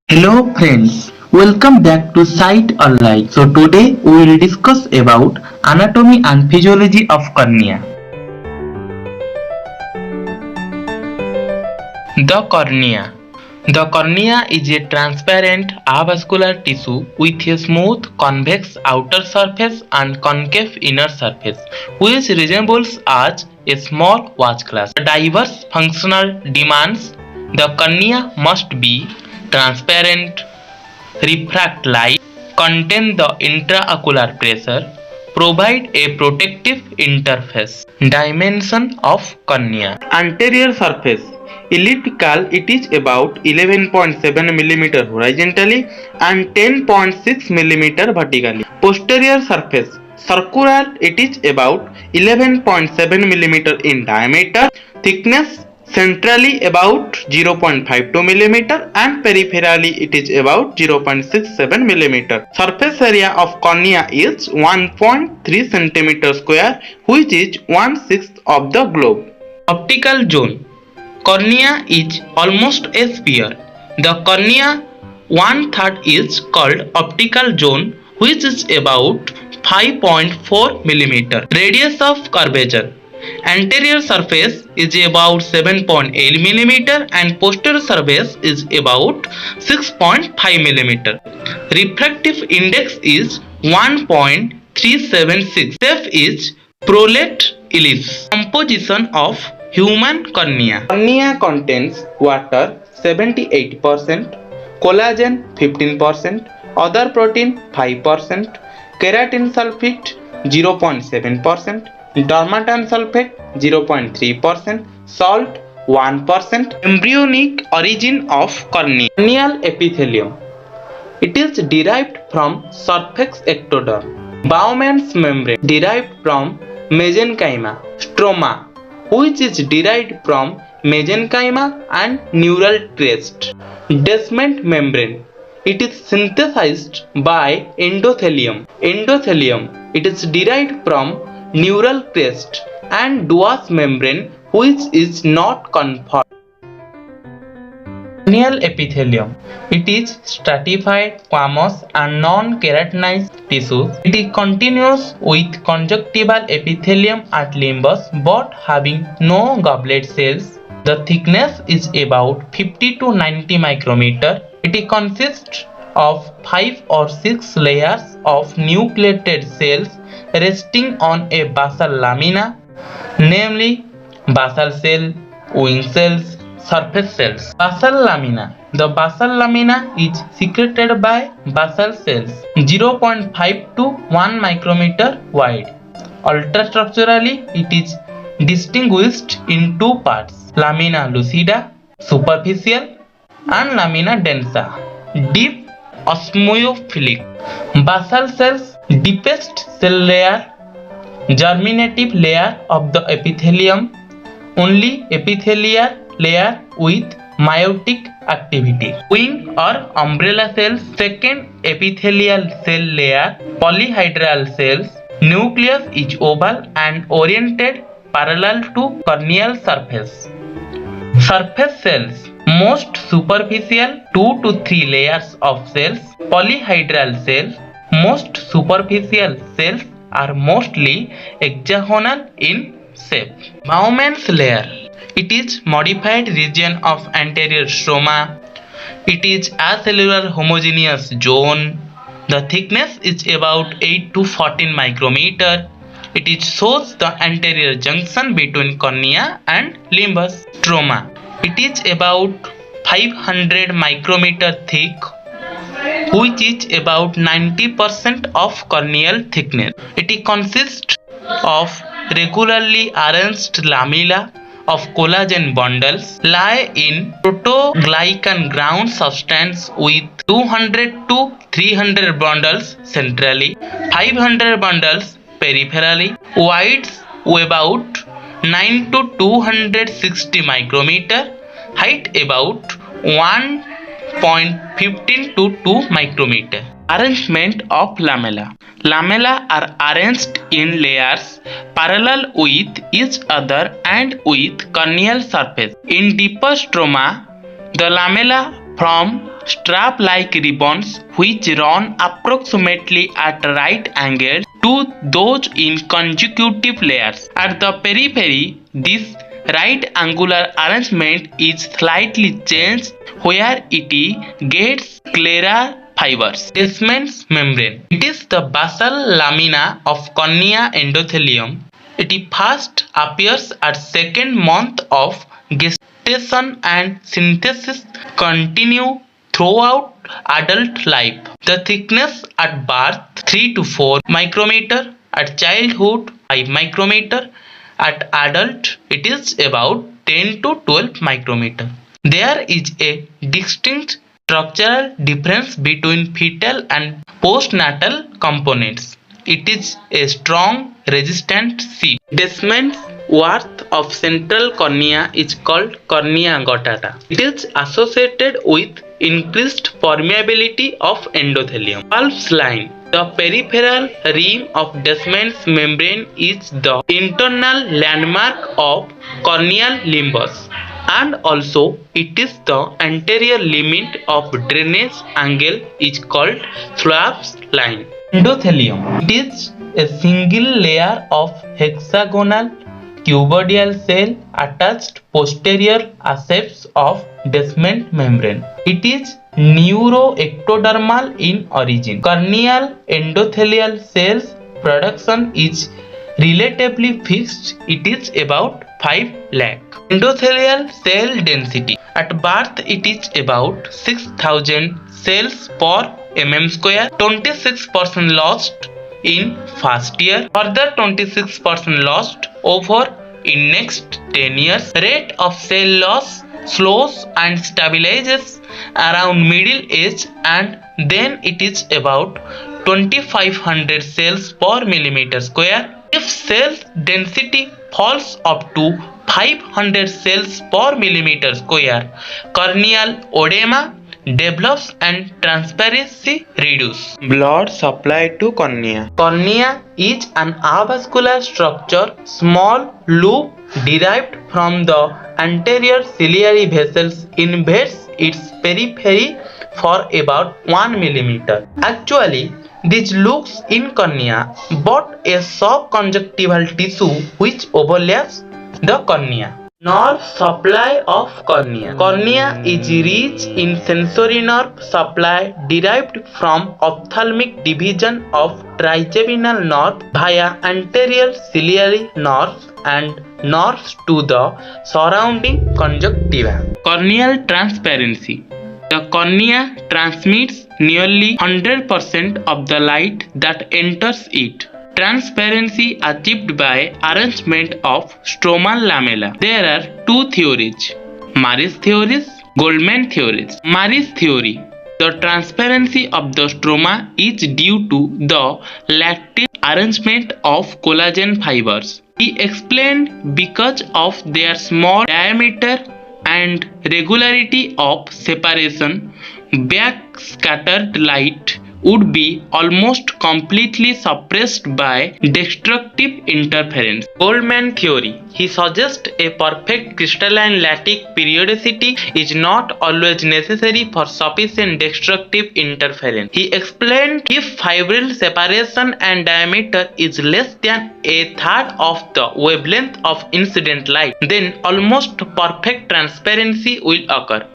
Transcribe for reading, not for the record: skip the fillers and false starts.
Hello friends, welcome back to Sight Online. So today we will discuss about anatomy and physiology of cornea. The cornea. The cornea is a transparent avascular tissue with a smooth convex outer surface and concave inner surface, which resembles as a small watch glass. The diverse functional demands the cornea must be transparent, refract light, contain the intraocular pressure, provide a protective interface. Dimension of cornea. Anterior surface elliptical, it is about 11.7 mm horizontally and 10.6 mm vertically. Posterior surface circular, it is about 11.7 mm in diameter. Thickness centrally about 0.52 mm and peripherally it is about 0.67 mm. Surface area of cornea is 1.3 cm square, which is 1/6 of the globe. Optical zone. Cornea is almost a sphere. The cornea 1/3 is called optical zone, which is about 5.4 mm. Radius of curvature. Anterior surface is about 7.8 mm and posterior surface is about 6.5 mm. Refractive index is 1.376. Shape is prolate ellipse. Composition of human cornea. Cornea contains water 78%, collagen 15%, other protein 5%, keratin sulfate 0.7%, dermatan sulfate 0.3%, salt 1%. Embryonic origin of cornea. Corneal epithelium. It is derived from surfax ectoderm. Bowman's membrane derived from mesenchyma. Stroma, which is derived from mesenchyma and neural crest. Descent membrane. It is synthesized by endothelium. Endothelium. It is derived from neural crest and Duas membrane, which is not conformed. Corneal epithelium. It is stratified, squamous and non-keratinized tissues. It is continuous with conjunctival epithelium at limbus but having no goblet cells. The thickness is about 50 to 90 micrometer. It consists of 5 or 6 layers of nucleated cells resting on a basal lamina, namely basal cell, wing cells, surface cells. Basal lamina. The basal lamina is secreted by basal cells 0.5 to 1 micrometer wide. Ultrastructurally, it is distinguished in two parts: lamina lucida, superficial, and lamina densa, deep osmophilic. Basal cells, deepest cell layer, germinative layer of the epithelium, only epithelial layer with meiotic activity. Wing or umbrella cells, second epithelial cell layer, polyhedral cells. Nucleus is oval and oriented parallel to corneal surface. Surface cells, most superficial 2 to 3 layers of cells. Polyhedral cells, most superficial cells are mostly hexagonal in shape. Bowman's layer. It is modified region of anterior stroma. It is acellular homogeneous zone. The thickness is about 8 to 14 micrometer. It shows the anterior junction between cornea and limbus. Stroma. It is about 500 micrometer thick, which is about 90% of corneal thickness. It consists of regularly arranged lamella of collagen bundles lie in protoglycan ground substance with 200 to 300 bundles centrally, 500 bundles peripherally, widths about 9 to 260 micrometer, height about 1.15 to 2 micrometer. Arrangement of lamella. Lamella are arranged in layers parallel with each other and with corneal surface. In deeper stroma, the lamella form strap-like ribbons which run approximately at right angles to those in consecutive layers. At the periphery, this right angular arrangement is slightly changed where it gets clearer fibers. Descemet's membrane. It is the basal lamina of cornea endothelium. It first appears at second month of gestation and synthesis continue throughout adult life. The thickness at birth 3 to 4 micrometer, at childhood 5 micrometer, at adult it is about 10 to 12 micrometer. There is a distinct structural difference between fetal and postnatal components. It is a strong resistant seed. Descemet's worth of central cornea is called cornea gotata. It is associated with increased permeability of endothelium. Pulse line. The peripheral rim of Descemet's membrane is the internal landmark of corneal limbus, and also it is the anterior limit of drainage angle is called Schwab's line. Endothelium. It is a single layer of hexagonal cuboidal cell attached posterior aspects of Descemet membrane. It is neuroectodermal in origin. Corneal endothelial cells production is relatively fixed. It is about 5 lakh. Endothelial cell density. At birth it is about 6,000 cells per mm square. 26% lost in first year. Further 26% lost over in next 10 years. Rate of cell loss slows and stabilizes around middle age, and then it is about 2500 cells per millimeter square. If cell density falls up to 500 cells per millimeter square, corneal edema develops and transparency reduces. Blood supply to cornea. Cornea is an avascular structure, small loop derived from the anterior ciliary vessels invades its periphery for about 1 millimeter. Actually, this looks in cornea but a subconjunctival tissue which overlaps the cornea. Nerve supply of cornea. Cornea is rich in sensory nerve supply derived from ophthalmic division of trigeminal nerve via anterior ciliary nerves and nerves to the surrounding conjunctiva. Corneal transparency. The cornea transmits nearly 100% of the light that enters it. Transparency achieved by arrangement of stromal lamella. There are two theories, Maris theories, Goldman theories. Maris theory. The transparency of the stroma is due to the lattice arrangement of collagen fibers. He explained because of their small diameter and regularity of separation, backscattered light would be almost completely suppressed by destructive interference. Goldman theory. He suggests a perfect crystalline lattice periodicity is not always necessary for sufficient destructive interference. He explained if fibril separation and diameter is less than a third of the wavelength of incident light, then almost perfect transparency will occur.